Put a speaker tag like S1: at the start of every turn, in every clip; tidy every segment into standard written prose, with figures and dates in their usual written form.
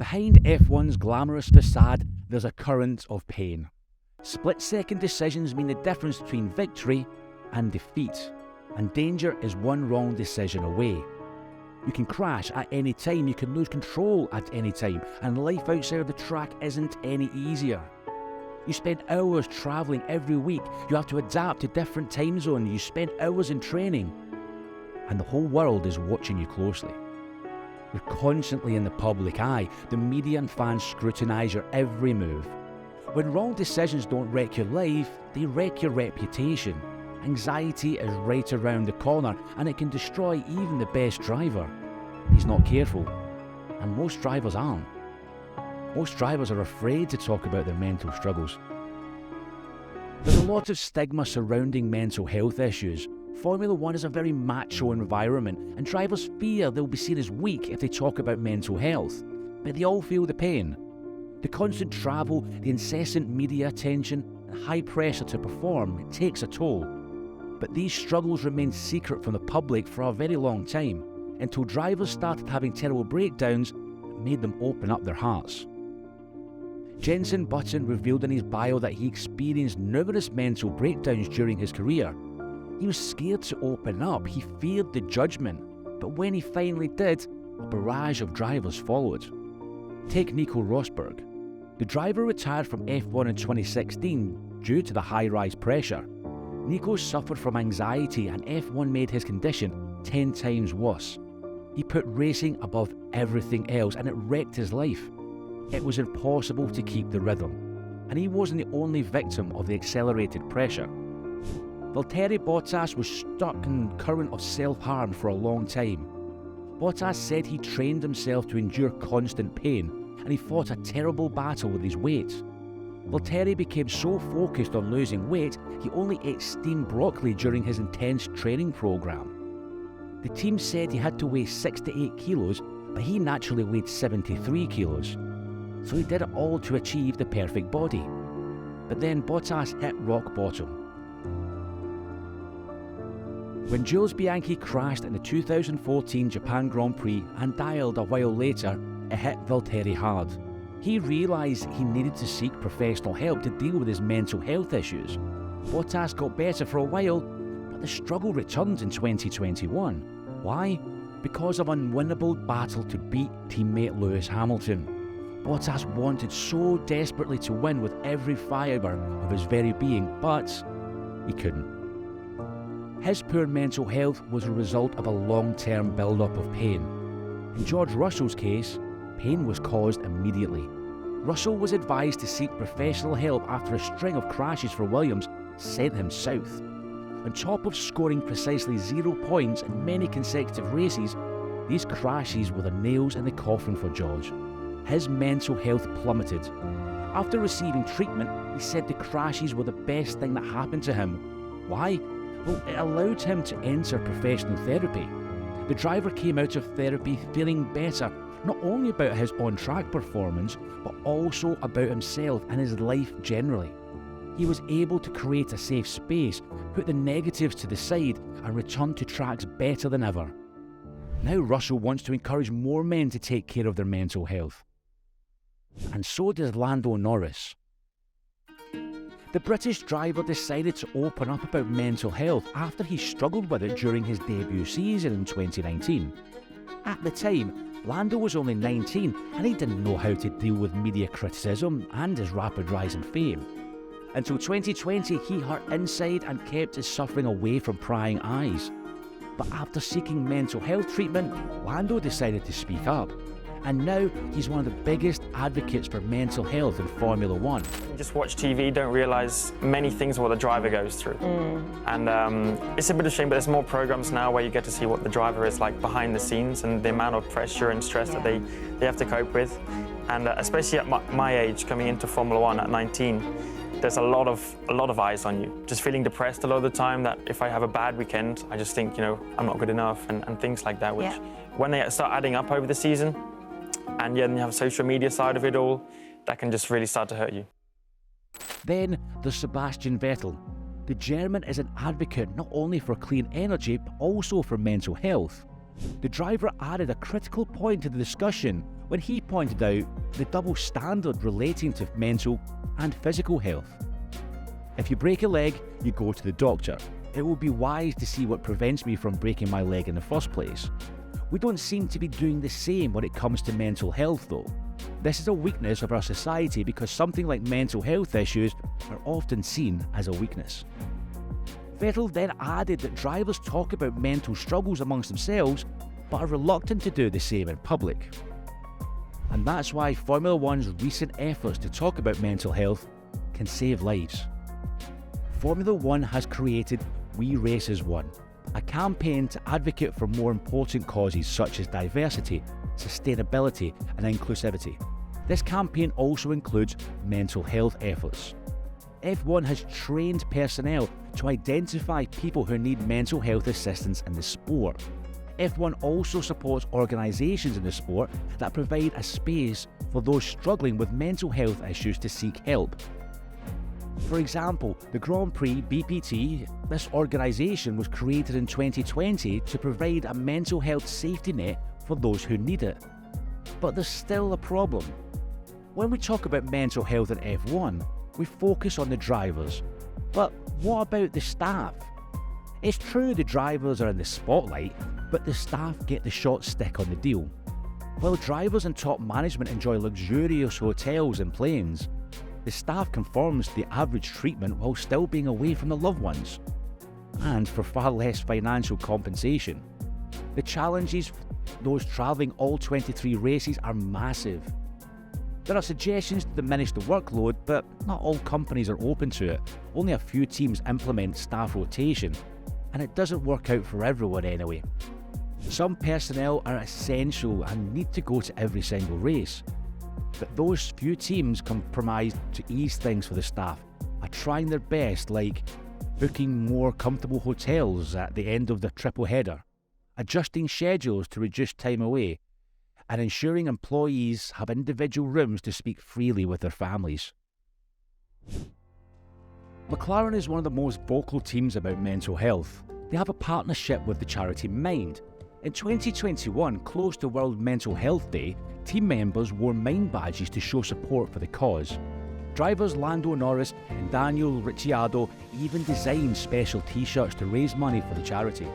S1: Behind F1's glamorous facade, there's a current of pain. Split-second decisions mean the difference between victory and defeat, and danger is one wrong decision away. You can crash at any time, you can lose control at any time, and life outside of the track isn't any easier. You spend hours travelling every week, you have to adapt to different time zones, you spend hours in training, and the whole world is watching you closely. You're constantly in the public eye, the media and fans scrutinise your every move. When wrong decisions don't wreck your life, they wreck your reputation. Anxiety is right around the corner, and it can destroy even the best driver. He's not careful, and most drivers aren't. Most drivers are afraid to talk about their mental struggles. There's a lot of stigma surrounding mental health issues. Formula One is a very macho environment, and drivers fear they'll be seen as weak if they talk about mental health. But they all feel the pain. The constant travel, the incessant media attention, and high pressure to perform, it takes a toll. But these struggles remained secret from the public for a very long time, until drivers started having terrible breakdowns that made them open up their hearts. Jenson revealed in his bio that he experienced numerous mental breakdowns during his career. He was scared to open up, he feared the judgment, but when he finally did, a barrage of drivers followed. Take Nico Rosberg. The driver retired from F1 in 2016 due to the high-rise pressure. Nico suffered from anxiety, and F1 made his condition 10 times worse. He put racing above everything else, and it wrecked his life. It was impossible to keep the rhythm, and he wasn't the only victim of the accelerated pressure. Valtteri Bottas was stuck in a current of self-harm for a long time. Bottas said he trained himself to endure constant pain, and he fought a terrible battle with his weight. Valtteri became so focused on losing weight, he only ate steamed broccoli during his intense training program. The team said he had to weigh 6 to 8 kilos, but he naturally weighed 73 kilos. So he did it all to achieve the perfect body. But then Bottas hit rock bottom. When Jules Bianchi crashed in the 2014 Japan Grand Prix and died a while later, it hit Valtteri hard. He realised he needed to seek professional help to deal with his mental health issues. Bottas got better for a while, but the struggle returned in 2021. Why? Because of an unwinnable battle to beat teammate Lewis Hamilton. Bottas wanted so desperately to win with every fibre of his very being, but he couldn't. His poor mental health was a result of a long-term build-up of pain. In George Russell's case, pain was caused immediately. Russell was advised to seek professional help after a string of crashes for Williams sent him south. On top of scoring precisely 0 points in many consecutive races, these crashes were the nails in the coffin for George. His mental health plummeted. After receiving treatment, he said the crashes were the best thing that happened to him. Why? Well, it allowed him to enter professional therapy. The driver came out of therapy feeling better, not only about his on-track performance, but also about himself and his life generally. He was able to create a safe space, put the negatives to the side, and return to tracks better than ever. Now Russell wants to encourage more men to take care of their mental health. And so does Lando Norris. The British driver decided to open up about mental health after he struggled with it during his debut season in 2019. At the time, Lando was only 19 and he didn't know how to deal with media criticism and his rapid rise in fame. Until 2020, he hurt inside and kept his suffering away from prying eyes. But after seeking mental health treatment, Lando decided to speak up. And now he's one of the biggest advocates for mental health in Formula One.
S2: You just watch TV, don't realise many things what the driver goes through. And it's a bit of a shame, but there's more programs now where you get to see what the driver is like behind the scenes and the amount of pressure and stress that they have to cope with. And especially at my age, coming into Formula One at 19, there's a lot of eyes on you. Just feeling depressed a lot of the time, that if I have a bad weekend, I just think, I'm not good enough and things like that, which when they start adding up over the season, and then you have a social media side of it all, that can just really start to hurt you.
S1: Then there's Sebastian Vettel. The German is an advocate not only for clean energy, but also for mental health. The driver added a critical point to the discussion when he pointed out the double standard relating to mental and physical health. If you break a leg, you go to the doctor. It will be wise to see what prevents me from breaking my leg in the first place. We don't seem to be doing the same when it comes to mental health though. This is a weakness of our society because something like mental health issues are often seen as a weakness. Vettel then added that drivers talk about mental struggles amongst themselves but are reluctant to do the same in public. And that's why Formula One's recent efforts to talk about mental health can save lives. Formula One has created We Race as One, a campaign to advocate for more important causes such as diversity, sustainability and inclusivity. This campaign also includes mental health efforts. F1 has trained personnel to identify people who need mental health assistance in the sport. F1 also supports organisations in the sport that provide a space for those struggling with mental health issues to seek help. For example, the Grand Prix BPT, this organisation was created in 2020 to provide a mental health safety net for those who need it. But there's still a problem. When we talk about mental health in F1, we focus on the drivers. But what about the staff? It's true the drivers are in the spotlight, but the staff get the short stick on the deal. While drivers and top management enjoy luxurious hotels and planes, the staff conforms to the average treatment while still being away from the loved ones, and for far less financial compensation. The challenges for those travelling all 23 races are massive. There are suggestions to diminish the workload, but not all companies are open to it. Only a few teams implement staff rotation, and it doesn't work out for everyone anyway. Some personnel are essential and need to go to every single race. But those few teams compromise to ease things for the staff, are trying their best, like booking more comfortable hotels at the end of the triple header, adjusting schedules to reduce time away, and ensuring employees have individual rooms to speak freely with their families. McLaren is one of the most vocal teams about mental health. They have a partnership with the charity Mind. In 2021, close to World Mental Health Day, team members wore Mind badges to show support for the cause. Drivers Lando, Norris and Ricciardo even designed special t-shirts to raise money for the charity.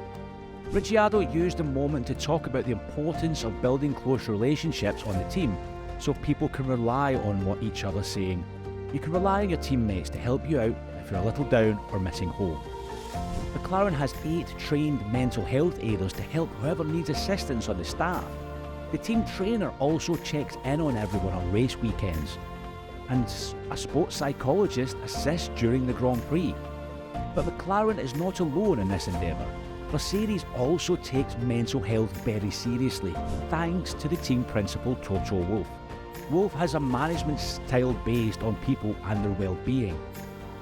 S1: Ricciardo used the moment to talk about the importance of building close relationships on the team so people can rely on what each other is saying. You can rely on your teammates to help you out if you're a little down or missing home. McLaren has 8 trained mental health aiders to help whoever needs assistance on the staff. The team trainer also checks in on everyone on race weekends, and a sports psychologist assists during the Grand Prix. But McLaren is not alone in this endeavour. Mercedes also takes mental health very seriously, thanks to the team principal Toto Wolff. Wolff has a management style based on people and their well-being.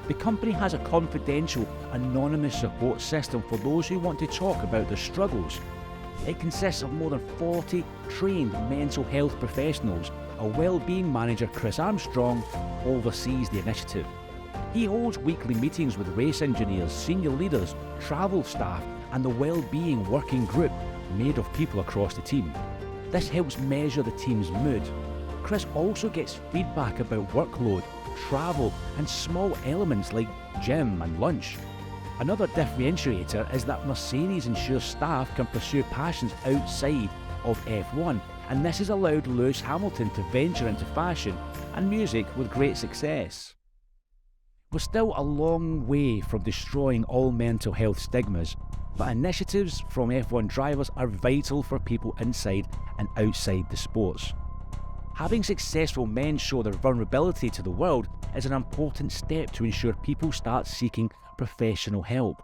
S1: The company has a confidential, anonymous support system for those who want to talk about their struggles. It consists of more than 40 trained mental health professionals. A well-being manager, Chris Armstrong, oversees the initiative. He holds weekly meetings with race engineers, senior leaders, travel staff, and the well-being working group made of people across the team. This helps measure the team's mood. Chris also gets feedback about workload, travel, and small elements like gym and lunch. Another differentiator is that Mercedes ensures staff can pursue passions outside of F1, and this has allowed Lewis Hamilton to venture into fashion and music with great success. We're still a long way from destroying all mental health stigmas, but initiatives from F1 drivers are vital for people inside and outside the sports. Having successful men show their vulnerability to the world is an important step to ensure people start seeking professional help.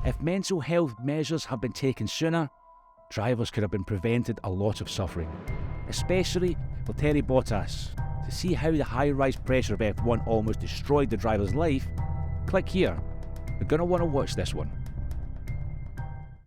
S1: If mental health measures have been taken sooner, drivers could have been prevented a lot of suffering, especially Valtteri Bottas. To see how the high-rise pressure of F1 almost destroyed the driver's life, click here. You're going to want to watch this one.